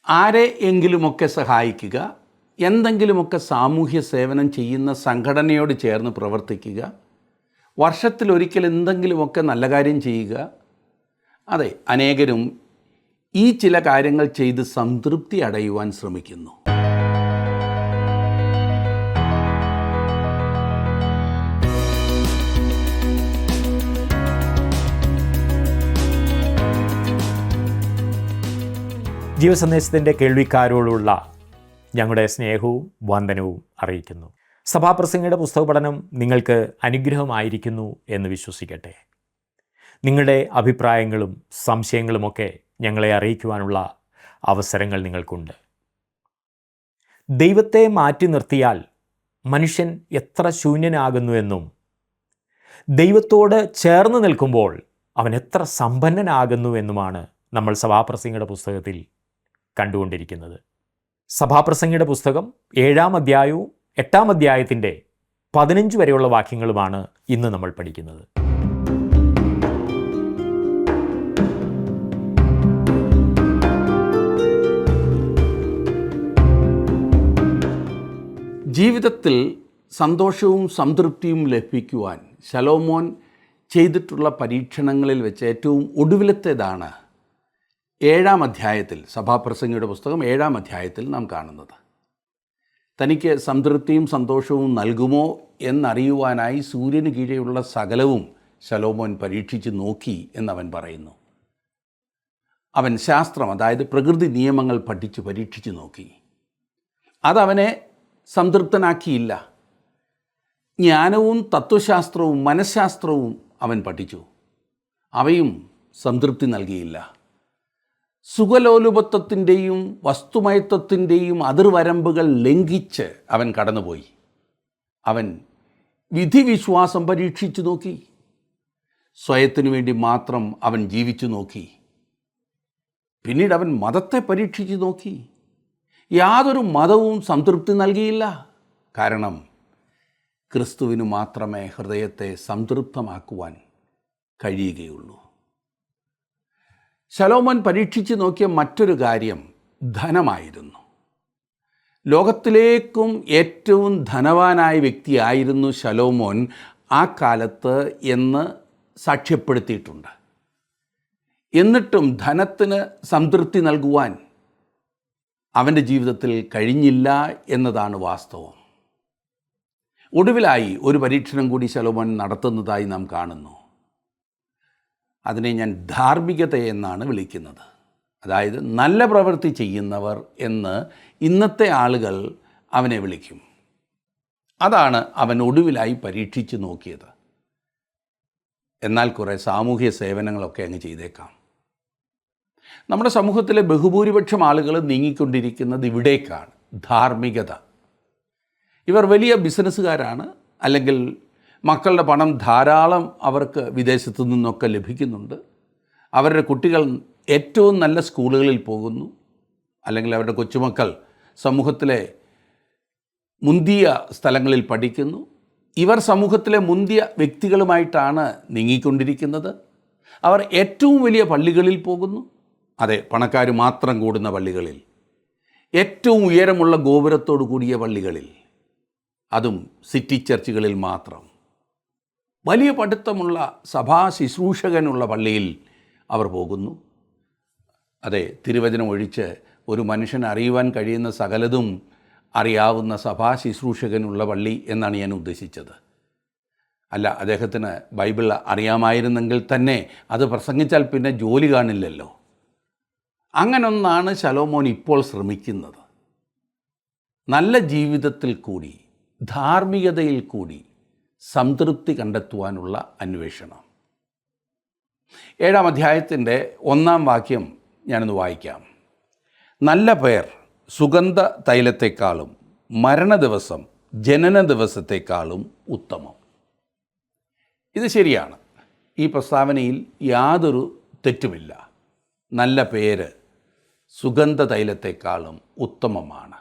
ആരെ എങ്കിലുമൊക്കെ സഹായിക്കുക, എന്തെങ്കിലുമൊക്കെ സാമൂഹ്യ സേവനം ചെയ്യുന്ന സംഘടനയോട് ചേർന്ന് പ്രവർത്തിക്കുക, വർഷത്തിലൊരിക്കൽ എന്തെങ്കിലുമൊക്കെ നല്ല കാര്യം ചെയ്യുക. അതെ, അനേകരും ഈ ചില കാര്യങ്ങൾ ചെയ്ത് സംതൃപ്തി അടയുവാൻ ശ്രമിക്കുന്നു. ജീവസന്ദേശത്തിൻ്റെ കേൾവിക്കാരോടുള്ള ഞങ്ങളുടെ സ്നേഹവും വന്ദനവും അറിയിക്കുന്നു. സഭാപ്രസംഗിയുടെ പുസ്തക പഠനം നിങ്ങൾക്ക് അനുഗ്രഹമായിരിക്കുന്നു എന്ന് വിശ്വസിക്കട്ടെ. നിങ്ങളുടെ അഭിപ്രായങ്ങളും സംശയങ്ങളുമൊക്കെ ഞങ്ങളെ അറിയിക്കുവാനുള്ള അവസരങ്ങൾ നിങ്ങൾക്കുണ്ട്. ദൈവത്തെ മാറ്റി നിർത്തിയാൽ മനുഷ്യൻ എത്ര ശൂന്യനാകുന്നുവെന്നും ദൈവത്തോട് ചേർന്ന് നിൽക്കുമ്പോൾ അവൻ എത്ര സമ്പന്നനാകുന്നുവെന്നുമാണ് നമ്മൾ സഭാപ്രസംഗിയുടെ പുസ്തകത്തിൽ കണ്ടുകൊണ്ടിരിക്കുന്നത്. സഭാപ്രസംഗിയുടെ പുസ്തകം 7-ാം അധ്യായവും 8-ാം അധ്യായത്തിൻ്റെ 15 വരെയുള്ള വാക്യങ്ങളുമാണ് ഇന്ന് നമ്മൾ പഠിക്കുന്നത്. ജീവിതത്തിൽ സന്തോഷവും സംതൃപ്തിയും ലഭിക്കുവാൻ ശലോമോൻ ചെയ്തിട്ടുള്ള പരീക്ഷണങ്ങളിൽ വെച്ച് ഏറ്റവും ഒടുവിലത്തേതാണ് 7-ാം അധ്യായത്തിൽ, സഭാപ്രസംഗിയുടെ പുസ്തകം 7-ാം അധ്യായത്തിൽ നാം കാണുന്നത്. തനിക്ക് സംതൃപ്തിയും സന്തോഷവും നൽകുമോ എന്നറിയുവാനായി സൂര്യന് കീഴെയുള്ള സകലവും ശലോമോൻ പരീക്ഷിച്ച് നോക്കി എന്നവൻ പറയുന്നു. അവൻ ശാസ്ത്രം, അതായത് പ്രകൃതി നിയമങ്ങൾ പഠിച്ച് പരീക്ഷിച്ച് നോക്കി. അതവനെ സംതൃപ്തനാക്കിയില്ല. ജ്ഞാനവും തത്വശാസ്ത്രവും മനഃശാസ്ത്രവും അവൻ പഠിച്ചു. അവയും സംതൃപ്തി നൽകിയില്ല. സുഖലോലുപത്വത്തിൻ്റെയും വസ്തുമയത്വത്തിൻ്റെയും അതിർവരമ്പുകൾ ലംഘിച്ച് അവൻ കടന്നുപോയി. അവൻ വിധിവിശ്വാസം പരീക്ഷിച്ചു നോക്കി. സ്വയത്തിനു വേണ്ടി മാത്രം അവൻ ജീവിച്ചു നോക്കി. പിന്നീട് അവൻ മതത്തെ പരീക്ഷിച്ചു നോക്കി. യാതൊരു മതവും സംതൃപ്തി നൽകിയില്ല. കാരണം ക്രിസ്തുവിന് മാത്രമേ ഹൃദയത്തെ സംതൃപ്തമാക്കുവാൻ കഴിയുകയുള്ളൂ. ശലോമോൻ പരീക്ഷിച്ച് നോക്കിയ മറ്റൊരു കാര്യം ധനമായിരുന്നു. ലോകത്തിലേക്കും ഏറ്റവും ധനവാനായ വ്യക്തിയായിരുന്നു ശലോമോൻ ആ കാലത്ത് എന്ന് സാക്ഷ്യപ്പെടുത്തിയിട്ടുണ്ട്. എന്നിട്ടും ധനത്തിന് സംതൃപ്തി നൽകുവാൻ അവൻ്റെ ജീവിതത്തിൽ കഴിഞ്ഞില്ല എന്നതാണ് വാസ്തവം. ഒടുവിലായി ഒരു പരീക്ഷണം കൂടി ശലോമോൻ നടത്തുന്നതായി നാം കാണുന്നു. അതിനെ ഞാൻ ധാർമ്മികത എന്നാണ് വിളിക്കുന്നത്. അതായത് നല്ല പ്രവൃത്തി ചെയ്യുന്നവർ എന്ന് ഇന്നത്തെ ആളുകൾ അവനെ വിളിക്കും. അതാണ് അവൻ ഒടുവിലായി പരീക്ഷിച്ച് നോക്കിയത്. എന്നാൽ കുറേ സാമൂഹ്യ സേവനങ്ങളൊക്കെ അങ്ങ് ചെയ്തേക്കാം. നമ്മുടെ സമൂഹത്തിലെ ബഹുഭൂരിപക്ഷം ആളുകൾ നീങ്ങിക്കൊണ്ടിരിക്കുന്നത് ഇവിടേക്കാണ്, ധാർമ്മികത. ഇവർ വലിയ ബിസിനസ്സുകാരാണ്, അല്ലെങ്കിൽ മക്കളുടെ പണം ധാരാളം അവർക്ക് വിദേശത്തു നിന്നൊക്കെ ലഭിക്കുന്നുണ്ട്. അവരുടെ കുട്ടികൾ ഏറ്റവും നല്ല സ്കൂളുകളിൽ പോകുന്നു, അല്ലെങ്കിൽ അവരുടെ കൊച്ചുമക്കൾ സമൂഹത്തിലെ മുന്തിയ സ്ഥലങ്ങളിൽ പഠിക്കുന്നു. ഇവർ സമൂഹത്തിലെ മുന്തിയ വ്യക്തികളുമായിട്ടാണ് നീങ്ങിക്കൊണ്ടിരിക്കുന്നത്. അവർ ഏറ്റവും വലിയ പള്ളികളിൽ പോകുന്നു. അതെ, പണക്കാർ മാത്രം കൂടുന്ന പള്ളികളിൽ, ഏറ്റവും ഉയരമുള്ള ഗോപുരത്തോടു കൂടിയ പള്ളികളിൽ, അതും സിറ്റി ചർച്ചുകളിൽ മാത്രം. വലിയ പഠിത്തമുള്ള സഭാ ശുശ്രൂഷകനുള്ള പള്ളിയിൽ അവർ പോകുന്നു. അതെ, തിരുവചനം ഒഴിച്ച് ഒരു മനുഷ്യന് അറിയുവാൻ കഴിയുന്ന സകലതും അറിയാവുന്ന സഭാ ശുശ്രൂഷകനുള്ള പള്ളി എന്നാണ് ഞാൻ ഉദ്ദേശിച്ചത്. അല്ല, അദ്ദേഹത്തിന് ബൈബിൾ അറിയാമായിരുന്നെങ്കിൽ തന്നെ അത് പ്രസംഗിച്ചാൽ പിന്നെ ജോലി കാണില്ലല്ലോ. അങ്ങനൊന്നാണ് ശലോമോൻ ഇപ്പോൾ ശ്രമിക്കുന്നത്. നല്ല ജീവിതത്തിൽ കൂടി, ധാർമ്മികതയിൽ കൂടി സംതൃപ്തി കണ്ടെത്തുവാനുള്ള അന്വേഷണം. 7-ാം അധ്യായത്തിൻ്റെ 1-ാം വാക്യം ഞാനൊന്ന് വായിക്കാം. നല്ല പേർ സുഗന്ധ തൈലത്തെക്കാളും മരണദിവസം ജനന ദിവസത്തെക്കാളും ഉത്തമം. ഇത് ശരിയാണ്. ഈ പ്രസ്താവനയിൽ യാതൊരു തെറ്റുമില്ല. നല്ല പേര് സുഗന്ധ തൈലത്തെക്കാളും ഉത്തമമാണ്.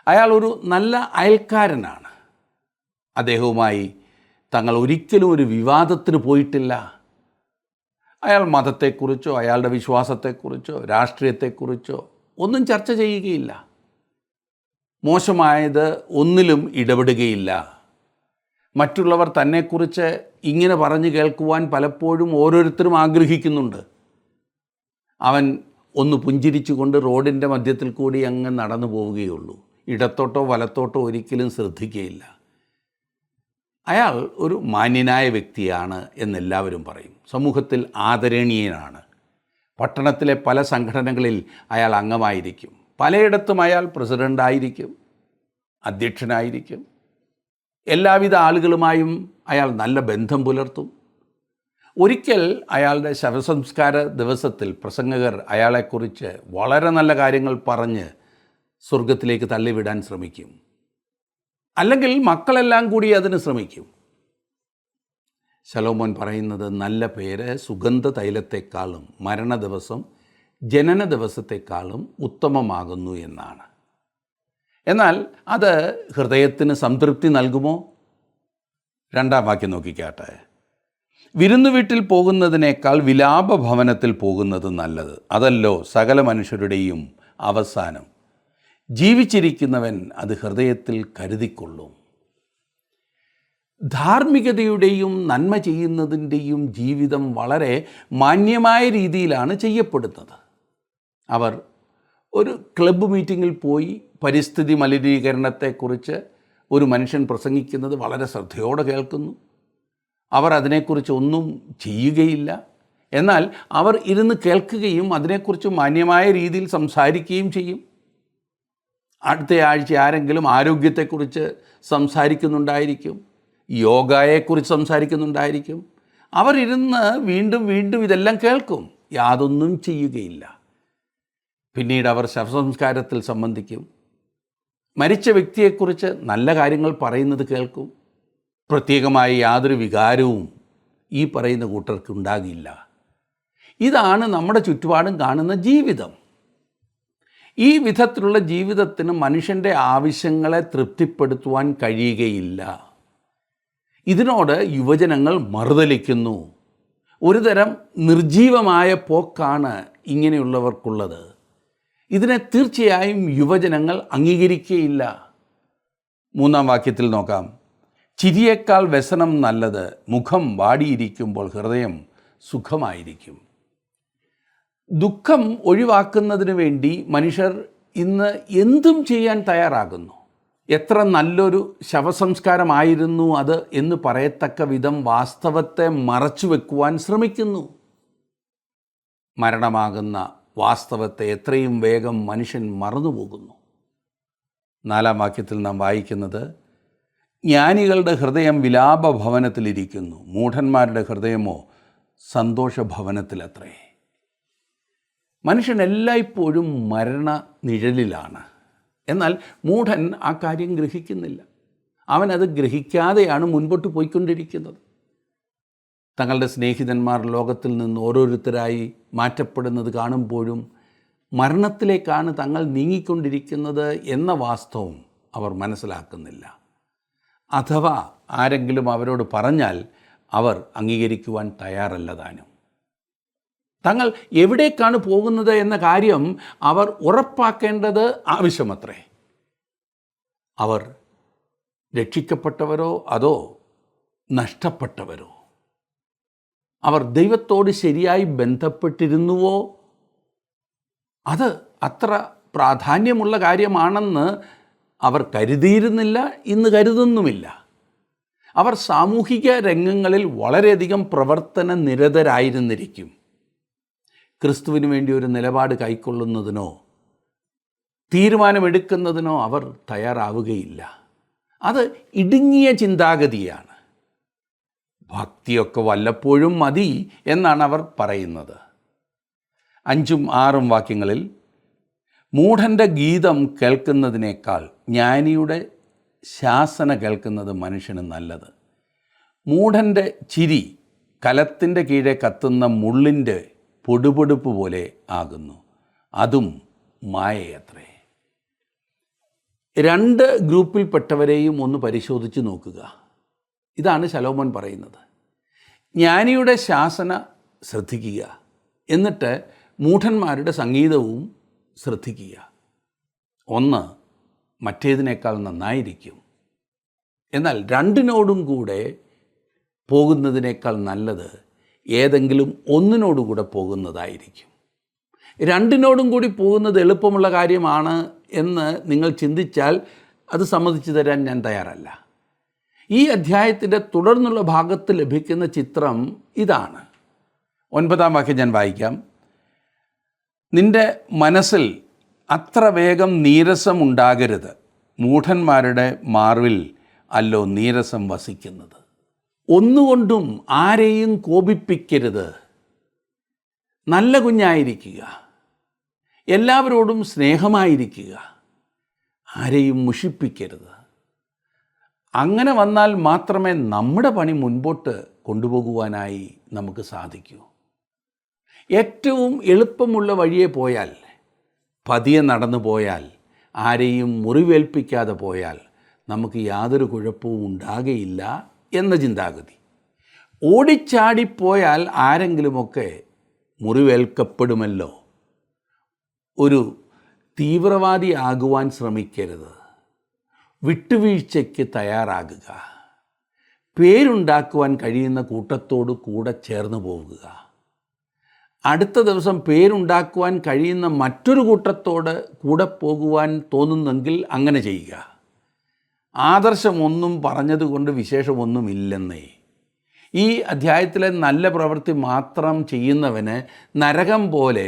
അയാൾ ഒരു നല്ല അയൽക്കാരനാണ്. അദ്ദേഹവുമായി തങ്ങൾ ഒരിക്കലും ഒരു വിവാദത്തിന് പോയിട്ടില്ല. അയാൾ മതത്തെക്കുറിച്ചോ അയാളുടെ വിശ്വാസത്തെക്കുറിച്ചോ രാഷ്ട്രീയത്തെക്കുറിച്ചോ ഒന്നും ചർച്ച ചെയ്യുകയില്ല. മോശമായത് ഒന്നിലും ഇടപെടുകയില്ല. മറ്റുള്ളവർ തന്നെക്കുറിച്ച് ഇങ്ങനെ പറഞ്ഞു കേൾക്കുവാൻ പലപ്പോഴും ഓരോരുത്തരും ആഗ്രഹിക്കുന്നുണ്ട്. അവൻ ഒന്ന് പുഞ്ചിരിച്ചുകൊണ്ട് റോഡിൻ്റെ മധ്യത്തിൽ കൂടി അങ്ങ് നടന്നു പോവുകയുള്ളൂ. ഇടത്തോട്ടോ വലത്തോട്ടോ ഒരിക്കലും ശ്രദ്ധിക്കുകയില്ല. അയാൾ ഒരു മാന്യനായ വ്യക്തിയാണ് എന്നെല്ലാവരും പറയും. സമൂഹത്തിൽ ആദരണീയനാണ്. പട്ടണത്തിലെ പല സംഘടനകളിൽ അയാൾ അംഗമായിരിക്കും. പലയിടത്തും അയാൾ പ്രസിഡൻ്റായിരിക്കും, അധ്യക്ഷനായിരിക്കും. എല്ലാവിധ ആളുകളുമായും അയാൾ നല്ല ബന്ധം പുലർത്തും. ഒരിക്കൽ അയാളുടെ ശവസംസ്കാര ദിവസത്തിൽ പ്രസംഗകർ അയാളെക്കുറിച്ച് വളരെ നല്ല കാര്യങ്ങൾ പറഞ്ഞ് സ്വർഗത്തിലേക്ക് തള്ളിവിടാൻ ശ്രമിക്കും. അല്ലെങ്കിൽ മക്കളെല്ലാം കൂടി അതിന് ശ്രമിക്കും. ശലോമോൻ പറയുന്നത് നല്ല പേര് സുഗന്ധ തൈലത്തെക്കാളും മരണ ദിവസം ജനന ദിവസത്തെക്കാളും ഉത്തമമാകുന്നു എന്നാണ്. എന്നാൽ അത് ഹൃദയത്തിന് സംതൃപ്തി നൽകുമോ? 2-ാം വാക്യം നോക്കിക്കാട്ടെ. വിരുന്നു വീട്ടിൽ പോകുന്നതിനേക്കാൾ വിലാപഭവനത്തിൽ പോകുന്നത് നല്ലത്, അതല്ലോ സകല മനുഷ്യരുടെയും അവസാനം. ജീവിച്ചിരിക്കുന്നവൻ അത് ഹൃദയത്തിൽ കരുതിക്കൊള്ളും. ധാർമ്മികതയുടെയും നന്മ ചെയ്യുന്നതിൻ്റെയും ജീവിതം വളരെ മാന്യമായ രീതിയിലാണ് ചെയ്യപ്പെടുന്നത്. അവർ ഒരു ക്ലബ്ബ് മീറ്റിങ്ങിൽ പോയി പരിസ്ഥിതി മലിനീകരണത്തെക്കുറിച്ച് ഒരു മനുഷ്യൻ പ്രസംഗിക്കുന്നത് വളരെ ശ്രദ്ധയോടെ കേൾക്കുന്നു. അവർ അതിനെക്കുറിച്ച് ഒന്നും ചെയ്യുകയില്ല. എന്നാൽ അവർ ഇരുന്ന് കേൾക്കുകയും അതിനെക്കുറിച്ച് മാന്യമായ രീതിയിൽ സംസാരിക്കുകയും ചെയ്യും. അടുത്ത ആഴ്ച ആരെങ്കിലും ആരോഗ്യത്തെക്കുറിച്ച് സംസാരിക്കുന്നുണ്ടായിരിക്കും, യോഗയെക്കുറിച്ച് സംസാരിക്കുന്നുണ്ടായിരിക്കും. അവർ ഇരുന്ന് വീണ്ടും വീണ്ടും ഇതെല്ലാം കേൾക്കും, യാതൊന്നും ചെയ്യുകയില്ല. പിന്നീട് അവർ ശവസംസ്കാരത്തിൽ സംബന്ധിക്കും. മരിച്ച വ്യക്തിയെക്കുറിച്ച് നല്ല കാര്യങ്ങൾ പറയുന്നത് കേൾക്കും. പ്രത്യേകമായി യാതൊരു വികാരവും ഈ പറയുന്ന കൂട്ടർക്ക് ഉണ്ടാകില്ല. ഇതാണ് നമ്മുടെ ചുറ്റുപാടും കാണുന്ന ജീവിതം. ഈ വിധത്തിലുള്ള ജീവിതത്തിന് മനുഷ്യൻ്റെ ആവശ്യങ്ങളെ തൃപ്തിപ്പെടുത്തുവാൻ കഴിയുകയില്ല. ഇതിനോട് യുവജനങ്ങൾ മറുതലിക്കുന്നു. ഒരുതരം നിർജീവമായ പോക്കാണ് ഇങ്ങനെയുള്ളവർക്കുള്ളത്. ഇതിനെ തീർച്ചയായും യുവജനങ്ങൾ അംഗീകരിക്കുകയില്ല. 3-ാം വാക്യത്തിൽ നോക്കാം. ചിരിയേക്കാൾ വ്യസനം നല്ലത്, മുഖം വാടിയിരിക്കുമ്പോൾ ഹൃദയം സുഖമായിരിക്കും. ദുഃഖം ഒഴിവാക്കുന്നതിന് വേണ്ടി മനുഷ്യർ ഇന്ന് എന്തും ചെയ്യാൻ തയ്യാറാകുന്നു. എത്ര നല്ലൊരു ശവസംസ്കാരമായിരുന്നു അത് എന്ന് പറയത്തക്ക വിധം വാസ്തവത്തെ മറച്ചു വെക്കുവാൻ ശ്രമിക്കുന്നു. മരണമാകുന്ന വാസ്തവത്തെ എത്രയും വേഗം മനുഷ്യൻ മറന്നുപോകുന്നു. 4-ാം വാക്യത്തിൽ നാം വായിക്കുന്നത്, ജ്ഞാനികളുടെ ഹൃദയം വിലാപഭവനത്തിലിരിക്കുന്നു, മൂഢന്മാരുടെ ഹൃദയമോ സന്തോഷഭവനത്തിലത്രേ. മനുഷ്യൻ എല്ലായ്പ്പോഴും മരണ നിഴലിലാണ്. എന്നാൽ മൂഢൻ ആ കാര്യം ഗ്രഹിക്കുന്നില്ല. അവനത് ഗ്രഹിക്കാതെയാണ് മുൻപോട്ട് പോയിക്കൊണ്ടിരിക്കുന്നത്. തങ്ങളുടെ സ്നേഹിതന്മാർ ലോകത്തിൽ നിന്ന് ഓരോരുത്തരായി മാറ്റപ്പെടുന്നത് കാണുമ്പോഴും മരണത്തിലേക്കാണ് തങ്ങൾ നീങ്ങിക്കൊണ്ടിരിക്കുന്നത് എന്ന വാസ്തവം അവർ മനസ്സിലാക്കുന്നില്ല. അഥവാ ആരെങ്കിലും അവരോട് പറഞ്ഞാൽ അവർ അംഗീകരിക്കുവാൻ തയ്യാറല്ല താനും. തങ്ങൾ എവിടേക്കാണ് പോകുന്നത് എന്ന കാര്യം അവർ ഉറപ്പാക്കേണ്ടത് ആവശ്യമത്രേ. അവർ രക്ഷിക്കപ്പെട്ടവരോ അതോ നഷ്ടപ്പെട്ടവരോ? അവർ ദൈവത്തോട് ശരിയായി ബന്ധപ്പെട്ടിരുന്നുവോ? അത് അത്ര പ്രാധാന്യമുള്ള കാര്യമാണെന്ന് അവർ കരുതിയിരുന്നില്ല, ഇന്ന് കരുതുന്നുമില്ല. അവർ സാമൂഹിക രംഗങ്ങളിൽ വളരെയധികം പ്രവർത്തന നിരതരായിരുന്നിരിക്കും. ക്രിസ്തുവിന് വേണ്ടി ഒരു നിലപാട് കൈക്കൊള്ളുന്നതിനോ തീരുമാനമെടുക്കുന്നതിനോ അവർ തയ്യാറാവുകയില്ല. അത് ഇടുങ്ങിയ ചിന്താഗതിയാണ്. ഭക്തിയൊക്കെ വല്ലപ്പോഴും മതി എന്നാണ് അവർ പറയുന്നത്. 5ഉം 6ഉം വാക്യങ്ങളിൽ, മൂഢൻ്റെ ഗീതം കേൾക്കുന്നതിനേക്കാൾ ജ്ഞാനിയുടെ ശാസന കേൾക്കുന്നത് മനുഷ്യന് നല്ലത്. മൂഢൻ്റെ ചിരി കലത്തിൻ്റെ കീഴെ കത്തുന്ന മുള്ളിൻ്റെ പൊടുപൊടുപ്പ് പോലെ ആകുന്നു, അതും മായയത്രേ. 2 ഗ്രൂപ്പിൽപ്പെട്ടവരെയും ഒന്ന് പരിശോധിച്ച് നോക്കുക. ഇതാണ് ശലോമോൻ പറയുന്നത്. ജ്ഞാനിയുടെ ശാസന ശ്രദ്ധിക്കുക, എന്നിട്ട് മൂഢന്മാരുടെ സംഗീതവും ശ്രദ്ധിക്കുക. ഒന്ന് മറ്റേതിനേക്കാൾ നന്നായിരിക്കും. എന്നാൽ രണ്ടിനോടും കൂടെ പോകുന്നതിനേക്കാൾ നല്ലത് ഏതെങ്കിലും ഒന്നിനോടുകൂടെ പോകുന്നതായിരിക്കും. രണ്ടിനോടും കൂടി പോകുന്നത് എളുപ്പമുള്ള കാര്യമാണ് എന്ന് നിങ്ങൾ ചിന്തിച്ചാൽ അത് സമ്മതിച്ചു തരാൻ ഞാൻ തയ്യാറല്ല. ഈ അധ്യായത്തിൻ്റെ തുടർന്നുള്ള ഭാഗത്ത് ലഭിക്കുന്ന ചിത്രം ഇതാണ്. 9-ാം വാക്യം ഞാൻ വായിക്കാം. നിൻ്റെ മനസ്സിൽ അത്ര വേഗം നീരസം ഉണ്ടാകരുത്, മൂഢന്മാരുടെ മാർവിൽ അല്ലോ നീരസം വസിക്കുന്നത്. ഒന്നുകൊണ്ടും ആരെയും കോപിപ്പിക്കരുത്. നല്ല കുഞ്ഞായിരിക്കുക, എല്ലാവരോടും സ്നേഹമായിരിക്കുക, ആരെയും മുഷിപ്പിക്കരുത്. അങ്ങനെ വന്നാൽ മാത്രമേ നമ്മുടെ പണി മുൻപോട്ട് കൊണ്ടുപോകുവാനായി നമുക്ക് സാധിക്കൂ. ഏറ്റവും എളുപ്പമുള്ള വഴിയെ പോയാൽ, പതിയെ നടന്നു പോയാൽ, ആരെയും മുറിവേൽപ്പിക്കാതെ പോയാൽ നമുക്ക് യാതൊരു കുഴപ്പവും ഉണ്ടാകുകയില്ല എന്ന ചിന്താഗതി. ഓടിച്ചാടിപ്പോയാൽ ആരെങ്കിലുമൊക്കെ മുറിവേൽക്കപ്പെടുമല്ലോ. ഒരു തീവ്രവാദിയാകുവാൻ ശ്രമിക്കരുത്. വിട്ടുവീഴ്ചയ്ക്ക് തയ്യാറാകുക. പേരുണ്ടാക്കുവാൻ കഴിയുന്ന കൂട്ടത്തോട് കൂടെ ചേർന്ന് പോവുക. അടുത്ത ദിവസം പേരുണ്ടാക്കുവാൻ കഴിയുന്ന മറ്റൊരു കൂട്ടത്തോട് കൂടെ പോകുവാൻ തോന്നുന്നെങ്കിൽ അങ്ങനെ ചെയ്യുക. ആദർശമൊന്നും പറഞ്ഞതുകൊണ്ട് വിശേഷമൊന്നുമില്ലെന്നേ. ഈ അധ്യായത്തിലെ നല്ല പ്രവൃത്തി മാത്രം ചെയ്യുന്നവന് നരകം പോലെ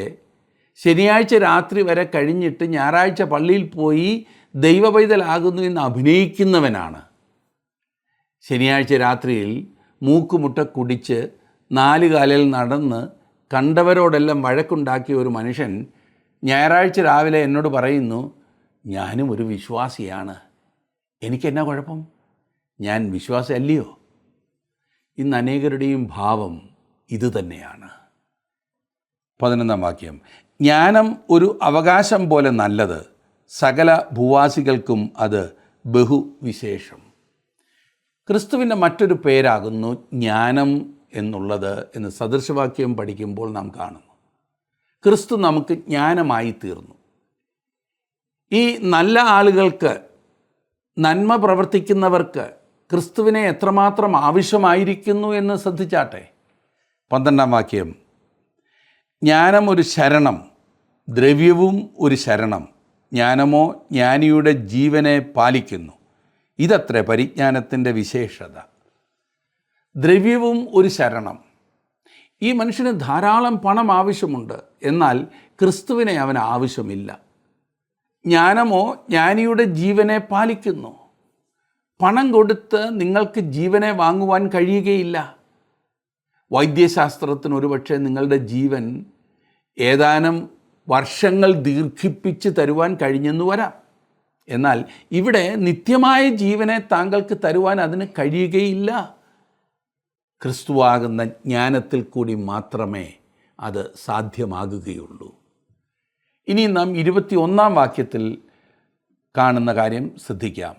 ശനിയാഴ്ച രാത്രി വരെ കഴിഞ്ഞിട്ട് ഞായറാഴ്ച പള്ളിയിൽ പോയി ദൈവപൈതലാകുന്നു എന്ന് അഭിനയിക്കുന്നവനാണ്. ശനിയാഴ്ച രാത്രിയിൽ മൂക്കുമുട്ട കുടിച്ച് 4 കാലിൽ നടന്ന് കണ്ടവരോടെല്ലാം വഴക്കുണ്ടാക്കിയ ഒരു മനുഷ്യൻ ഞായറാഴ്ച രാവിലെ എന്നോട് പറയുന്നു, ഞാനും ഒരു വിശ്വാസിയാണ്, എനിക്കെന്നാ കുഴപ്പം, ഞാൻ വിശ്വാസി അല്ലയോ? ഇന്ന് അനേകരുടെയും ഭാവം ഇതുതന്നെയാണ്. 11-ാം വാക്യം. ജ്ഞാനം ഒരു അവകാശം പോലെ നല്ലത്, സകല ഭൂവാസികൾക്കും അത് ബഹുവിശേഷം. ക്രിസ്തുവിൻ്റെ മറ്റൊരു പേരാകുന്നു ജ്ഞാനം എന്നുള്ളത് എന്ന് സദൃശവാക്യം പഠിക്കുമ്പോൾ നാം കാണുന്നു. ക്രിസ്തു നമുക്ക് ജ്ഞാനമായി തീർന്നു. ഈ നല്ല ആളുകൾക്ക്, നന്മ പ്രവർത്തിക്കുന്നവർക്ക് ക്രിസ്തുവിനെ എത്രമാത്രം ആവശ്യമായിരിക്കുന്നു എന്ന് ശ്രദ്ധിച്ചാട്ടെ. 12-ാം വാക്യം. ജ്ഞാനം ഒരു ശരണം, ദ്രവ്യവും ഒരു ശരണം, ജ്ഞാനമോ ജ്ഞാനിയുടെ ജീവനെ പാലിക്കുന്നു. ഇതത്രേ പരിജ്ഞാനത്തിൻ്റെ വിശേഷത. ദ്രവ്യവും ഒരു ശരണം. ഈ മനുഷ്യന് ധാരാളം പണം ആവശ്യമുണ്ട്, എന്നാൽ ക്രിസ്തുവിനെ അവന് ആവശ്യമില്ല. ജ്ഞാനമോ ജ്ഞാനിയുടെ ജീവനെ പാലിക്കുന്നു. പണം കൊടുത്ത് നിങ്ങൾക്ക് ജീവനെ വാങ്ങുവാൻ കഴിയുകയില്ല. വൈദ്യശാസ്ത്രത്തിന് ഒരുപക്ഷെ നിങ്ങളുടെ ജീവൻ ഏതാനും വർഷങ്ങൾ ദീർഘിപ്പിച്ച് തരുവാൻ കഴിഞ്ഞെന്ന് വരാം. എന്നാൽ ഇവിടെ നിത്യമായ ജീവനെ താങ്കൾക്ക് തരുവാൻ അതിന് കഴിയുകയില്ല. ക്രിസ്തുവാകുന്ന ജ്ഞാനത്തിൽ കൂടി മാത്രമേ അത് സാധ്യമാകുകയുള്ളൂ. ഇനി നാം 21-ാം വാക്യത്തിൽ കാണുന്ന കാര്യം ശ്രദ്ധിക്കാം.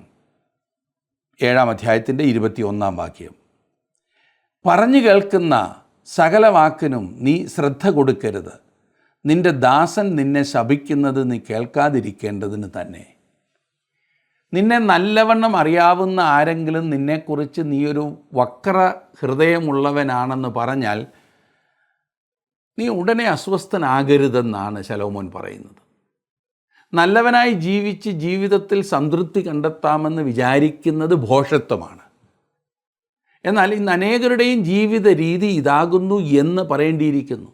7-ാം അധ്യായത്തിൻ്റെ 21-ാം വാക്യം. പറഞ്ഞു കേൾക്കുന്ന സകല വാക്കിനും നീ ശ്രദ്ധ കൊടുക്കരുത്, നിന്റെ ദാസൻ നിന്നെ ശപിക്കുന്നത് നീ കേൾക്കാതിരിക്കേണ്ടതിന് തന്നെ. നിന്നെ നല്ലവണ്ണം അറിയാവുന്ന ആരെങ്കിലും നിന്നെക്കുറിച്ച് നീയൊരു വക്ര ഹൃദയമുള്ളവനാണെന്ന് പറഞ്ഞാൽ നീ ഉടനെ അസ്വസ്ഥനാകരുതെന്നാണ് ശലോമോൻ പറയുന്നത്. നല്ലവനായി ജീവിച്ച് ജീവിതത്തിൽ സംതൃപ്തി കണ്ടെത്താമെന്ന് വിചാരിക്കുന്നത് ഭോഷത്വമാണ്. എന്നാൽ ഇന്ന് അനേകരുടെയും ജീവിത രീതി ഇതാകുന്നു എന്ന് പറയേണ്ടിയിരിക്കുന്നു.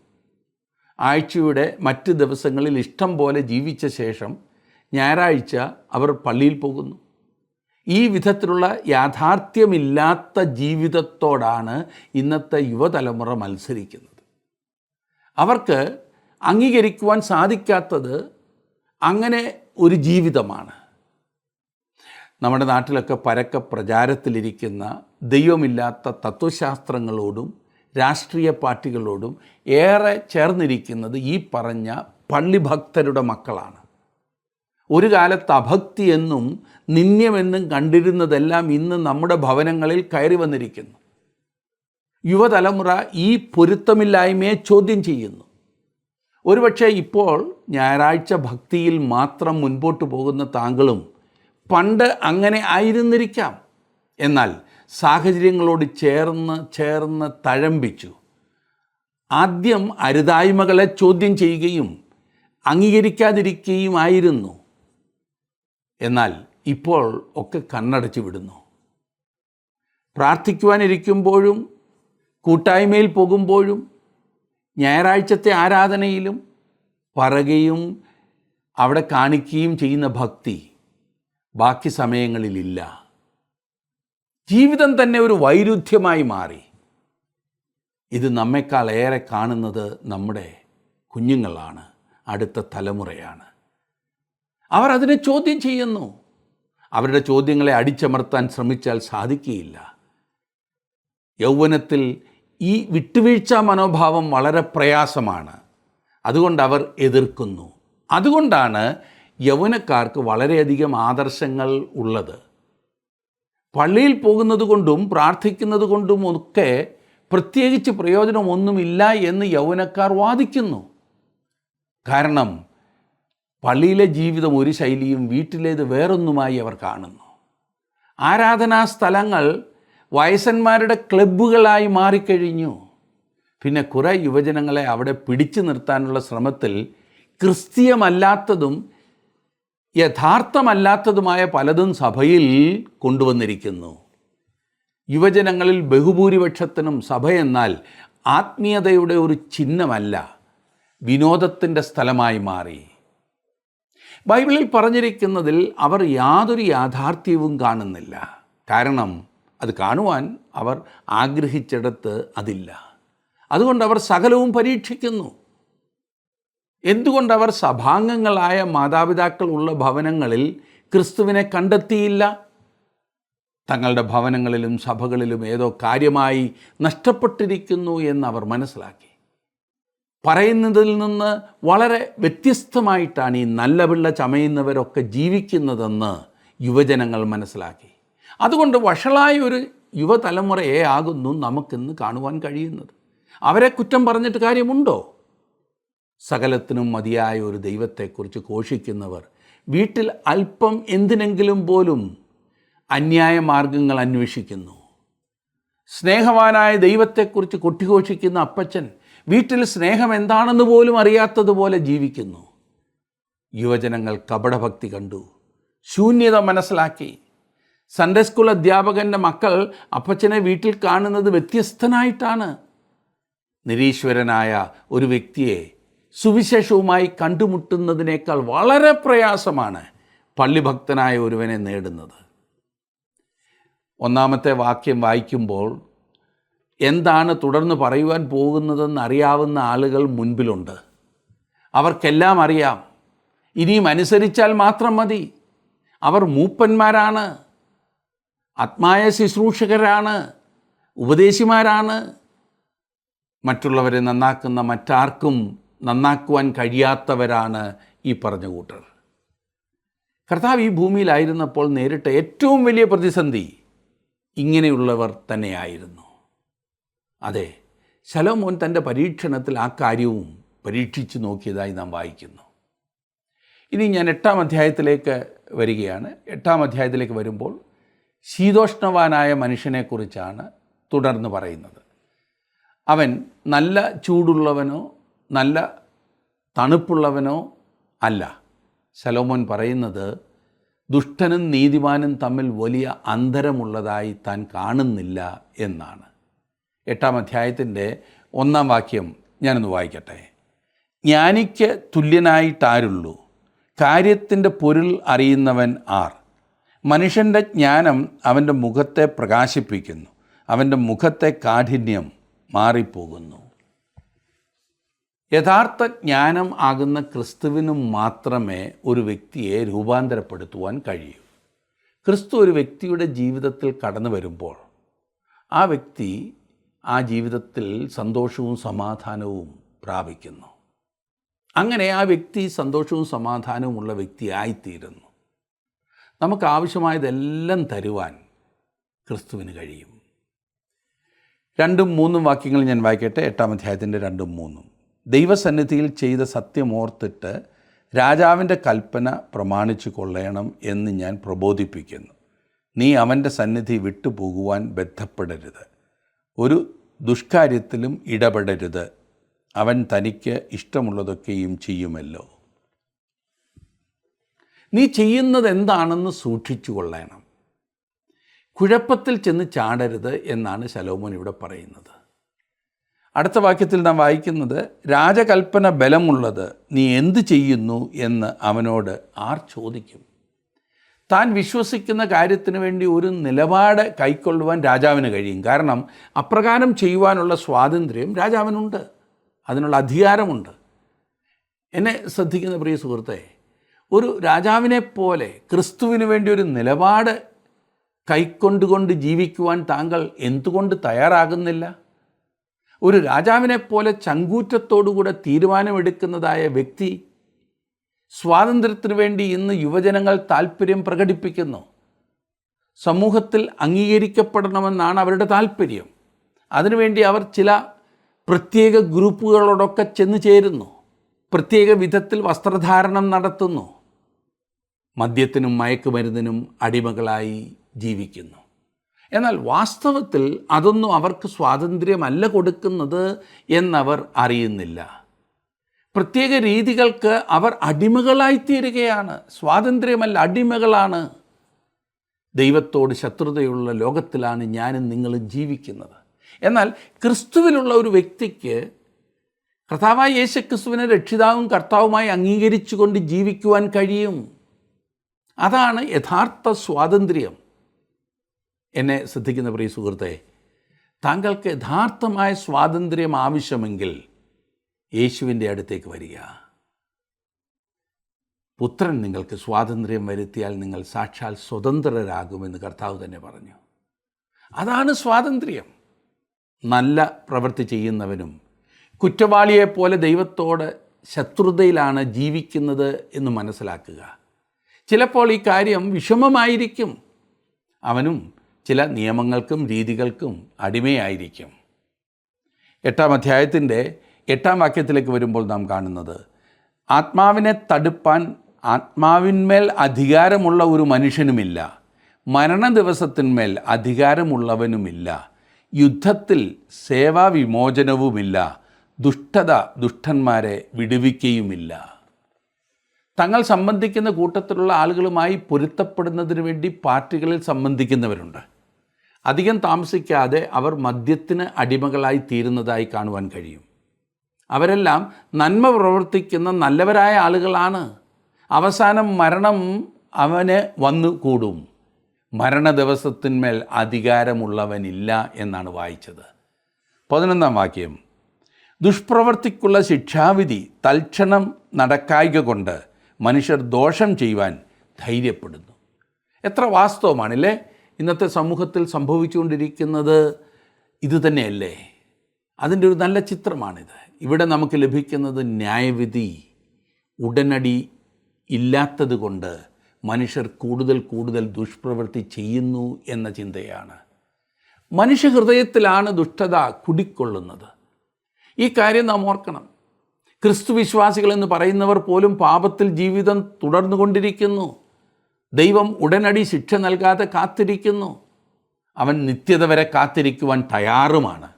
ആഴ്ചയുടെ മറ്റ് ദിവസങ്ങളിൽ ഇഷ്ടം പോലെ ജീവിച്ച ശേഷം ഞായറാഴ്ച അവർ പള്ളിയിൽ പോകുന്നു. ഈ വിധത്തിലുള്ള യാഥാർത്ഥ്യമില്ലാത്ത ജീവിതത്തോടാണ് ഇന്നത്തെ യുവതലമുറ മത്സരിക്കുന്നത്. അവർക്ക് അംഗീകരിക്കുവാൻ സാധിക്കാത്തത് അങ്ങനെ ഒരു ജീവിതമാണ്. നമ്മുടെ നാട്ടിലൊക്കെ പരക്കെ പ്രചാരത്തിലിരിക്കുന്ന ദൈവമില്ലാത്ത തത്വശാസ്ത്രങ്ങളോടും രാഷ്ട്രീയ പാർട്ടികളോടും ഏറെ ചേർന്നിരിക്കുന്നത് ഈ പറഞ്ഞ പള്ളിഭക്തരുടെ മക്കളാണ്. ഒരു കാലത്ത് അഭക്തി എന്നും നിന്ദ്യമെന്നും കണ്ടിരുന്നതെല്ലാം ഇന്ന് നമ്മുടെ ഭവനങ്ങളിൽ കയറി വന്നിരിക്കുന്നു. യുവതലമുറ ഈ പൊരുത്തമില്ലായ്മയെ ചോദ്യം ചെയ്യുന്നു. ഒരുപക്ഷെ ഇപ്പോൾ ഞായറാഴ്ച ഭക്തിയിൽ മാത്രം മുൻപോട്ട് പോകുന്ന താങ്കളും പണ്ട് അങ്ങനെ ആയിരുന്നിരിക്കാം. എന്നാൽ സാഹചര്യങ്ങളോട് ചേർന്ന് തഴമ്പിച്ചു. ആദ്യം അരുതായ്മകളെ ചോദ്യം ചെയ്യുകയും അംഗീകരിക്കാതിരിക്കുകയുമായിരുന്നു. എന്നാൽ ഇപ്പോൾ ഒക്കെ കണ്ണടച്ചു വിടുന്നു. പ്രാർത്ഥിക്കുവാനിരിക്കുമ്പോഴും കൂട്ടായ്മയിൽ പോകുമ്പോഴും ഞായറാഴ്ചത്തെ ആരാധനയിലും പറയുകയും അവിടെ കാണിക്കുകയും ചെയ്യുന്ന ഭക്തി ബാക്കി സമയങ്ങളിലില്ല. ജീവിതം തന്നെ ഒരു വൈരുദ്ധ്യമായി മാറി. ഇത് നമ്മെക്കാൾ ഏറെ കാണുന്നത് നമ്മുടെ കുഞ്ഞുങ്ങളാണ്, അടുത്ത തലമുറയാണ്. അവർ അതിനെ ചോദ്യം ചെയ്യുന്നു. അവരുടെ ചോദ്യങ്ങളെ അടിച്ചമർത്താൻ ശ്രമിച്ചാൽ സാധിക്കുകയില്ല. യൗവനത്തിൽ ഈ വിട്ടുവീഴ്ച മനോഭാവം വളരെ പ്രയാസമാണ്. അതുകൊണ്ട് അവർ എതിർക്കുന്നു. അതുകൊണ്ടാണ് യൗവനക്കാർക്ക് വളരെയധികം ആദർശങ്ങൾ ഉള്ളത്. പള്ളിയിൽ പോകുന്നത് കൊണ്ടും പ്രാർത്ഥിക്കുന്നത് കൊണ്ടും ഒക്കെ പ്രത്യേകിച്ച് പ്രയോജനമൊന്നുമില്ല എന്ന് യൗവനക്കാർ വാദിക്കുന്നു. കാരണം പള്ളിയിലെ ജീവിതം ഒരു ശൈലിയും വീട്ടിലേത് വേറൊന്നുമായി അവർ കാണുന്നു. ആരാധനാ സ്ഥലങ്ങൾ വയസ്സന്മാരുടെ ക്ലബ്ബുകളായി മാറിക്കഴിഞ്ഞു. പിന്നെ കുറേ യുവജനങ്ങളെ അവിടെ പിടിച്ചു നിർത്താനുള്ള ശ്രമത്തിൽ ക്രിസ്തീയമല്ലാത്തതും യഥാർത്ഥമല്ലാത്തതുമായ പലതും സഭയിൽ കൊണ്ടുവന്നിരിക്കുന്നു. യുവജനങ്ങളിൽ ബഹുഭൂരിപക്ഷത്തിനും സഭയെന്നാൽ ആത്മീയതയുടെ ഒരു ചിഹ്നമല്ല, വിനോദത്തിൻ്റെ സ്ഥലമായി മാറി. ബൈബിളിൽ പറഞ്ഞിരിക്കുന്നതിൽ അവർ യാതൊരു യാഥാർത്ഥ്യവും കാണുന്നില്ല. കാരണം അത് കാണുവാൻ അവർ ആഗ്രഹിച്ചിടത്ത് അതില്ല. അതുകൊണ്ട് അവർ സകലവും പരീക്ഷിക്കുന്നു. എന്തുകൊണ്ടവർ സഭാംഗങ്ങളായ മാതാപിതാക്കൾ ഉള്ള ഭവനങ്ങളിൽ ക്രിസ്തുവിനെ കണ്ടെത്തിയില്ല? തങ്ങളുടെ ഭവനങ്ങളിലും സഭകളിലും ഏതോ കാര്യമായി നഷ്ടപ്പെട്ടിരിക്കുന്നു എന്നവർ മനസ്സിലാക്കി. പറയുന്നതിൽ നിന്ന് വളരെ വ്യത്യസ്തമായിട്ടാണ് ഈ നല്ല പിള്ള ചമയുന്നവരൊക്കെ ജീവിക്കുന്നതെന്ന് യുവജനങ്ങൾ മനസ്സിലാക്കി. അതുകൊണ്ട് വഷളായ ഒരു യുവതലമുറയെ ആകുന്നു നമുക്കിന്ന് കാണുവാൻ കഴിയുന്നത്. അവരെ കുറ്റം പറഞ്ഞിട്ട് കാര്യമുണ്ടോ? സകലത്തിനും മതിയായ ഒരു ദൈവത്തെക്കുറിച്ച് ഘോഷിക്കുന്നവർ വീട്ടിൽ അല്പം എന്തിനെങ്കിലും പോലും അന്യായ മാർഗങ്ങൾ അന്വേഷിക്കുന്നു. സ്നേഹവാനായ ദൈവത്തെക്കുറിച്ച് കൊട്ടിഘോഷിക്കുന്ന അപ്പച്ചൻ വീട്ടിൽ സ്നേഹം എന്താണെന്ന് പോലും അറിയാത്തതുപോലെ ജീവിക്കുന്നു. യുവജനങ്ങൾ കപടഭക്തി കണ്ടു, ശൂന്യത മനസ്സിലാക്കി. സൺഡേ സ്കൂൾ അധ്യാപകൻ്റെ മക്കൾ അപ്പച്ചനെ വീട്ടിൽ കാണുന്നത് വ്യത്യസ്തനായിട്ടാണ്. നിരീശ്വരനായ ഒരു വ്യക്തിയെ സുവിശേഷവുമായി കണ്ടുമുട്ടുന്നതിനേക്കാൾ വളരെ പ്രയാസമാണ് പള്ളിഭക്തനായ ഒരുവനെ നേടുന്നത്. ഒന്നാമത്തെ വാക്യം വായിക്കുമ്പോൾ എന്താണ് തുടർന്ന് പറയുവാൻ പോകുന്നതെന്ന് അറിയാവുന്ന ആളുകൾ മുൻപിലുണ്ട്. അവർക്കെല്ലാം അറിയാം. ഇനിയും അനുസരിച്ചാൽ മാത്രം മതി. അവർ മൂപ്പന്മാരാണ്, ആത്മായ ശുശ്രൂഷകരാണ്, ഉപദേശിമാരാണ്. മറ്റുള്ളവരെ നന്നാക്കുന്ന മറ്റാർക്കും നന്നാക്കുവാൻ കഴിയാത്തവരാണ് ഈ പറഞ്ഞ കൂട്ടർ. കർത്താവ് ഈ ഭൂമിയിലായിരുന്നപ്പോൾ നേരിട്ട ഏറ്റവും വലിയ പ്രതിസന്ധി ഇങ്ങനെയുള്ളവർ തന്നെയായിരുന്നു. അതെ, ശലോമോൻ തൻ്റെ പരീക്ഷണത്തിൽ ആ കാര്യവും പരീക്ഷിച്ചു നോക്കിയതായി നാം വായിക്കുന്നു. ഇനി ഞാൻ 8-ാം അധ്യായത്തിലേക്ക് വരികയാണ്. 8-ാം അധ്യായത്തിലേക്ക് വരുമ്പോൾ ശീതോഷ്ണവാനായ മനുഷ്യനെക്കുറിച്ചാണ് തുടർന്ന് പറയുന്നത്. അവൻ നല്ല ചൂടുള്ളവനോ നല്ല തണുപ്പുള്ളവനോ അല്ല. ശലോമോൻ പറയുന്നത് ദുഷ്ടനും നീതിമാനും തമ്മിൽ വലിയ അന്തരമുള്ളതായി താൻ കാണുന്നില്ല എന്നാണ്. 8-ാം അധ്യായത്തിൻ്റെ 1-ാം വാക്യം ഞാനൊന്ന് വായിക്കട്ടെ. ജ്ഞാനിക്ക് തുല്യനായിട്ടാരുള്ളൂ? കാര്യത്തിൻ്റെ പൊരുൾ അറിയുന്നവൻ ആർ? മനുഷ്യൻ്റെ ജ്ഞാനം അവൻ്റെ മുഖത്തെ പ്രകാശിപ്പിക്കുന്നു, അവൻ്റെ മുഖത്തെ കാഠിന്യം മാറിപ്പോകുന്നു. യഥാർത്ഥ ജ്ഞാനം ആകുന്ന ക്രിസ്തുവിനും മാത്രമേ ഒരു വ്യക്തിയെ രൂപാന്തരപ്പെടുത്തുവാൻ കഴിയൂ. ക്രിസ്തു ഒരു വ്യക്തിയുടെ ജീവിതത്തിൽ കടന്നു വരുമ്പോൾ ആ വ്യക്തി ആ ജീവിതത്തിൽ സന്തോഷവും സമാധാനവും പ്രാപിക്കുന്നു. അങ്ങനെ ആ വ്യക്തി സന്തോഷവും സമാധാനവും ഉള്ള വ്യക്തിയായിത്തീരുന്നു. നമുക്ക് ആവശ്യമായതെല്ലാം തരുവാൻ ക്രിസ്തുവിന് കഴിയും. 2-3 വാക്യങ്ങൾ ഞാൻ വായിക്കട്ടെ. 8-ാം അധ്യായത്തിൻ്റെ 2-3. ദൈവസന്നിധിയിൽ ചെയ്ത സത്യമോർത്തിട്ട് രാജാവിൻ്റെ കൽപ്പന പ്രമാണിച്ചു കൊള്ളണം എന്ന് ഞാൻ പ്രബോധിപ്പിക്കുന്നു. നീ അവൻ്റെ സന്നിധി വിട്ടുപോകുവാൻ ബന്ധപ്പെടരുത്. ഒരു ദുഷ്കാര്യത്തിലും ഇടപെടരുത്. അവൻ തനിക്ക് ഇഷ്ടമുള്ളതൊക്കെയും ചെയ്യുമല്ലോ. നീ ചെയ്യുന്നത് എന്താണെന്ന് സൂക്ഷിച്ചു കൊള്ളണം. കുഴപ്പത്തിൽ ചെന്ന് ചാടരുത് എന്നാണ് ശലോമോൻ ഇവിടെ പറയുന്നത്. അടുത്ത വാക്യത്തിൽ നാം വായിക്കുന്നത്, രാജകൽപ്പന ബലമുള്ളത്, നീ എന്ത് ചെയ്യുന്നു എന്ന് അവനോട് ആർ ചോദിക്കും? താൻ വിശ്വസിക്കുന്ന കാര്യത്തിന് വേണ്ടി ഒരു നിലപാട് കൈക്കൊള്ളുവാൻ രാജാവിന് കഴിയും. കാരണം അപ്രകാരം ചെയ്യുവാനുള്ള സ്വാതന്ത്ര്യം രാജാവിനുണ്ട്, അതിനുള്ള അധികാരമുണ്ട്. എന്നെ ശ്രദ്ധിക്കുന്ന പ്രിയ സുഹൃത്തെ, ഒരു രാജാവിനെ പോലെ ക്രിസ്തുവിന് വേണ്ടി ഒരു നിലപാട് കൈക്കൊണ്ടുകൊണ്ട് ജീവിക്കുവാൻ താങ്കൾ എന്തുകൊണ്ട് തയ്യാറാകുന്നില്ല? ഒരു രാജാവിനെ പോലെ ചങ്കൂറ്റത്തോടുകൂടെ തീരുമാനമെടുക്കുന്നതായ വ്യക്തി സ്വാതന്ത്ര്യത്തിനു വേണ്ടി ഇന്ന് യുവജനങ്ങൾ താല്പര്യം പ്രകടിപ്പിക്കുന്നു. സമൂഹത്തിൽ അംഗീകരിക്കപ്പെടണമെന്നാണ് അവരുടെ താല്പര്യം. അതിനുവേണ്ടി അവർ ചില പ്രത്യേക ഗ്രൂപ്പുകളോടൊക്കെ ചെന്ന് ചേരുന്നു, പ്രത്യേക വിധത്തിൽ വസ്ത്രധാരണം നടത്തുന്നു, മദ്യത്തിനും മയക്കുമരുന്നിനും അടിമകളായി ജീവിക്കുന്നു. എന്നാൽ വാസ്തവത്തിൽ അതൊന്നും അവർക്ക് സ്വാതന്ത്ര്യമല്ല കൊടുക്കുന്നത് എന്നവർ അറിയുന്നില്ല. പ്രത്യേക രീതികൾക്ക് അവർ അടിമകളായിത്തീരുകയാണ്. സ്വാതന്ത്ര്യമല്ല, അടിമകളാണ്. ദൈവത്തോട് ശത്രുതയുള്ള ലോകത്തിലാണ് ഞാനും നിങ്ങളും ജീവിക്കുന്നത്. എന്നാൽ ക്രിസ്തുവിലുള്ള ഒരു വ്യക്തിക്ക് കർത്താവായ യേശുക്രിസ്തുവിനെ രക്ഷിതാവും കർത്താവുമായി അംഗീകരിച്ചുകൊണ്ട് ജീവിക്കുവാൻ കഴിയും. അതാണ് യഥാർത്ഥ സ്വാതന്ത്ര്യം. എന്നെ ശ്രദ്ധിക്കുന്ന പ്രിയ സുഹൃത്തെ, താങ്കൾക്ക് യഥാർത്ഥമായ സ്വാതന്ത്ര്യം ആവശ്യമെങ്കിൽ യേശുവിൻ്റെ അടുത്തേക്ക് വരിക. പുത്രൻ നിങ്ങൾക്ക് സ്വാതന്ത്ര്യം വരുത്തിയാൽ നിങ്ങൾ സാക്ഷാൽ സ്വതന്ത്രരാകുമെന്ന് കർത്താവ് തന്നെ പറഞ്ഞു. അതാണ് സ്വാതന്ത്ര്യം. നല്ല പ്രവൃത്തി ചെയ്യുന്നവനും കുറ്റവാളിയെപ്പോലെ ദൈവത്തോട് ശത്രുതയിലാണ് ജീവിക്കുന്നത് എന്ന് മനസ്സിലാക്കുക. ചിലപ്പോൾ ഈ കാര്യം വിഷമമായിരിക്കും. അവനും ചില നിയമങ്ങൾക്കും രീതികൾക്കും അടിമയായിരിക്കും. 8-ാം അധ്യായത്തിൻ്റെ 8-ാം വാക്യത്തിലേക്ക് വരുമ്പോൾ നാം കാണുന്നത്, ആത്മാവിനെ തടുപ്പാൻ ആത്മാവിന്മേൽ അധികാരമുള്ള ഒരു മനുഷ്യനുമില്ല, മരണദിവസത്തിന്മേൽ അധികാരമുള്ളവനുമില്ല, യുദ്ധത്തിൽ സേവാവിമോചനവുമില്ല, ദുഷ്ടത ദുഷ്ടന്മാരെ വിടുവിക്കുകയുമില്ല. തങ്ങൾ സംബന്ധിക്കുന്ന കൂട്ടത്തിലുള്ള ആളുകളുമായി പൊരുത്തപ്പെടുന്നതിന് വേണ്ടി പാർട്ടികളിൽ സംബന്ധിക്കുന്നവരുണ്ട്. അധികം താമസിക്കാതെ അവർ മദ്യത്തിന് അടിമകളായി തീരുന്നതായി കാണുവാൻ കഴിയും. അവരെല്ലാം നന്മ പ്രവർത്തിക്കുന്ന നല്ലവരായ ആളുകളാണ്. അവസാനം മരണം അവന് വന്നു കൂടും. മരണദിവസത്തിന്മേൽ അധികാരമുള്ളവനില്ല എന്നാണ് വായിച്ചത്. 11-ാം വാക്യം, ദുഷ്പ്രവർത്തിക്കുള്ള ശിക്ഷാവിധി തൽക്ഷണം നടക്കായ്ക കൊണ്ട് മനുഷ്യർ ദോഷം ചെയ്യുവാൻ ധൈര്യപ്പെടുന്നു. എത്ര വാസ്തവമാണല്ലേ ഇന്നത്തെ സമൂഹത്തിൽ സംഭവിച്ചുകൊണ്ടിരിക്കുന്നത്? ഇതുതന്നെയല്ലേ? അതിൻ്റെ ഒരു നല്ല ചിത്രമാണിത്. ഇവിടെ നമുക്ക് ലഭിക്കുന്നത് ന്യായവിധി ഉടനടി ഇല്ലാത്തത് കൊണ്ട് മനുഷ്യർ കൂടുതൽ കൂടുതൽ ദുഷ്പ്രവൃത്തി ചെയ്യുന്നു എന്ന ചിന്തയാണ്. മനുഷ്യഹൃദയത്തിലാണ് ദുഷ്ടത കുടിക്കൊള്ളുന്നത്. ഈ കാര്യം നാം ഓർക്കണം. ക്രിസ്തു വിശ്വാസികളെന്ന് പറയുന്നവർ പോലും പാപത്തിൽ ജീവിതം തുടർന്നുകൊണ്ടിരിക്കുന്നു. ദൈവം ഉടനടി ശിക്ഷ നൽകാതെ കാത്തിരിക്കുന്നു. അവൻ നിത്യത വരെ കാത്തിരിക്കുവാൻ തയ്യാറുമാണ്.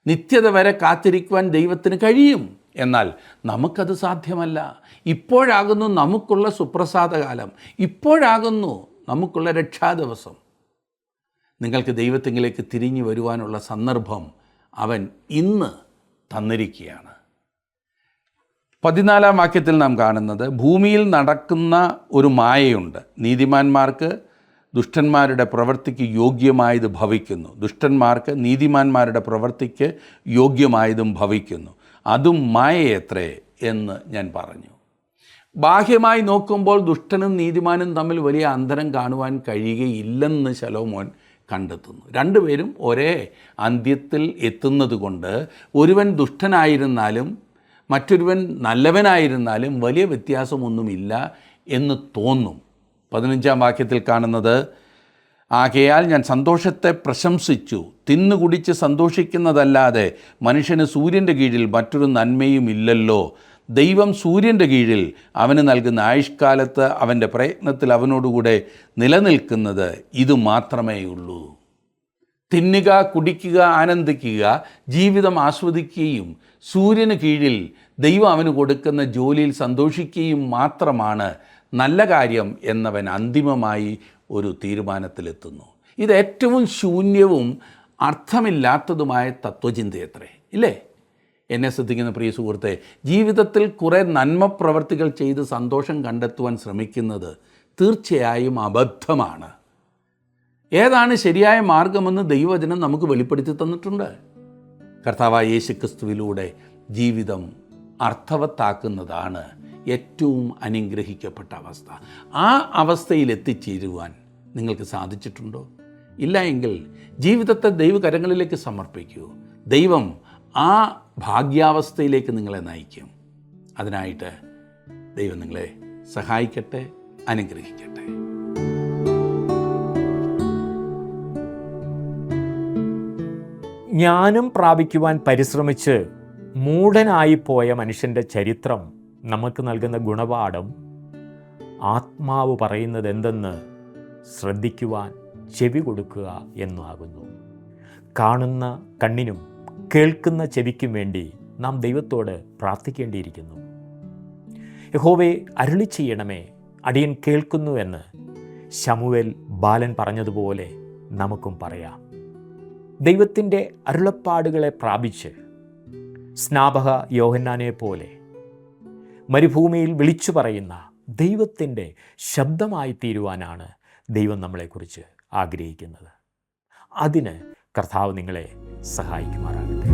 നിത്യത വരെ കാത്തിരിക്കുവാൻ ദൈവത്തിന് കഴിയും. എന്നാൽ നമുക്കത് സാധ്യമല്ല. ഇപ്പോഴാകുന്നു നമുക്കുള്ള സുപ്രസാദകാലം, ഇപ്പോഴാകുന്നു നമുക്കുള്ള രക്ഷാദിവസം. നിങ്ങൾക്ക് ദൈവത്തിങ്കിലേക്ക് തിരിഞ്ഞു വരുവാനുള്ള സന്ദർഭം അവൻ ഇന്ന് തന്നിരിക്കുകയാണ്. 14-ാം വാക്യത്തിൽ നാം കാണുന്നത്, ഭൂമിയിൽ നടക്കുന്ന ഒരു മായയുണ്ട്. നീതിമാന്മാർക്ക് ദുഷ്ടന്മാരുടെ പ്രവൃത്തിക്ക് യോഗ്യമായത് ഭവിക്കുന്നു, ദുഷ്ടന്മാർക്ക് നീതിമാന്മാരുടെ പ്രവൃത്തിക്ക് യോഗ്യമായതും ഭവിക്കുന്നു, അതും മായയത്രേ എന്ന് ഞാൻ പറഞ്ഞു. ബാഹ്യമായി നോക്കുമ്പോൾ ദുഷ്ടനും നീതിമാനും തമ്മിൽ വലിയ അന്തരം കാണുവാൻ കഴിയുകയില്ലെന്ന് ശലോമോൻ കണ്ടെത്തുന്നു. രണ്ടുപേരും ഒരേ അന്ത്യത്തിൽ എത്തുന്നത് കൊണ്ട് ഒരുവൻ ദുഷ്ടനായിരുന്നാലും മറ്റൊരുവൻ നല്ലവനായിരുന്നാലും വലിയ വ്യത്യാസമൊന്നുമില്ല എന്ന് തോന്നും. 15-ാം വാക്യത്തിൽ കാണുന്നത്, ആകയാൽ ഞാൻ സന്തോഷത്തെ പ്രശംസിച്ചു. തിന്നുകുടിച്ച് സന്തോഷിക്കുന്നതല്ലാതെ മനുഷ്യന് സൂര്യൻ്റെ കീഴിൽ മറ്റൊരു നന്മയും ഇല്ലല്ലോ. ദൈവം സൂര്യൻ്റെ കീഴിൽ അവന് നൽകുന്ന ആയുഷ്കാലത്ത് അവൻ്റെ പ്രയത്നത്തിൽ അവനോടുകൂടെ നിലനിൽക്കുന്നത് ഇത് മാത്രമേയുള്ളൂ. തിന്നുക, കുടിക്കുക, ആനന്ദിക്കുക, ജീവിതം ആസ്വദിക്കുകയും സൂര്യന് കീഴിൽ ദൈവം അവന് കൊടുക്കുന്ന ജോലിയിൽ സന്തോഷിക്കുകയും മാത്രമാണ് നല്ല കാര്യം എന്നവൻ അന്തിമമായി ഒരു തീരുമാനത്തിലെത്തുന്നു. ഇത് ഏറ്റവും ശൂന്യവും അർത്ഥമില്ലാത്തതുമായ തത്വചിന്തയത്രേ, ഇല്ലേ? എന്നെ ശ്രദ്ധിക്കുന്ന പ്രിയ സുഹൃത്തെ, ജീവിതത്തിൽ കുറേ നന്മ പ്രവർത്തികൾ ചെയ്ത് സന്തോഷം കണ്ടെത്തുവാൻ ശ്രമിക്കുന്നത് തീർച്ചയായും അബദ്ധമാണ്. ഏതാണ് ശരിയായ മാർഗമെന്ന് ദൈവവചനം നമുക്ക് വെളിപ്പെടുത്തി തന്നിട്ടുണ്ട്. കർത്താവായ യേശുക്രിസ്തുവിലൂടെ ജീവിതം അർത്ഥവത്താക്കുന്നതാണ് ഏറ്റവും അനുഗ്രഹിക്കപ്പെട്ട അവസ്ഥ. ആ അവസ്ഥയിൽ എത്തിച്ചേരുവാൻ നിങ്ങൾക്ക് സാധിച്ചിട്ടുണ്ടോ? ഇല്ല എങ്കിൽ ജീവിതത്തെ ദൈവകരങ്ങളിലേക്ക് സമർപ്പിക്കൂ. ദൈവം ആ ഭാഗ്യാവസ്ഥയിലേക്ക് നിങ്ങളെ നയിക്കും. അതിനായിട്ട് ദൈവം നിങ്ങളെ സഹായിക്കട്ടെ, അനുഗ്രഹിക്കട്ടെ. ജ്ഞാനം പ്രാപിക്കുവാൻ പരിശ്രമിച്ച് മൂഢനായിപ്പോയ മനുഷ്യൻ്റെ ചരിത്രം നമുക്ക് നൽകുന്ന ഗുണപാഠം ആത്മാവ് പറയുന്നത് എന്തെന്ന് ശ്രദ്ധിക്കുവാൻ ചെവി കൊടുക്കുക എന്നാകുന്നു. കാണുന്ന കണ്ണിനും കേൾക്കുന്ന ചെവിക്കും വേണ്ടി നാം ദൈവത്തോട് പ്രാർത്ഥിക്കേണ്ടിയിരിക്കുന്നു. യഹോവേ, അരുളി ചെയ്യണമേ, അടിയൻ കേൾക്കുന്നു എന്ന് ശമൂവേൽ ബാലൻ പറഞ്ഞതുപോലെ നമുക്കും പറയാം. ദൈവത്തിൻ്റെ അരുളപ്പാടുകളെ പ്രാപിച്ച് സ്നാപക യോഹന്നാനെ പോലെ മരുഭൂമിയിൽ വിളിച്ചു പറയുന്ന ദൈവത്തിൻ്റെ ശബ്ദമായി തീരുവാനാണ് ദൈവം നമ്മളെക്കുറിച്ച് ആഗ്രഹിക്കുന്നത്. അതിന് കർത്താവ് നിങ്ങളെ സഹായിക്കുമാറാകട്ടെ.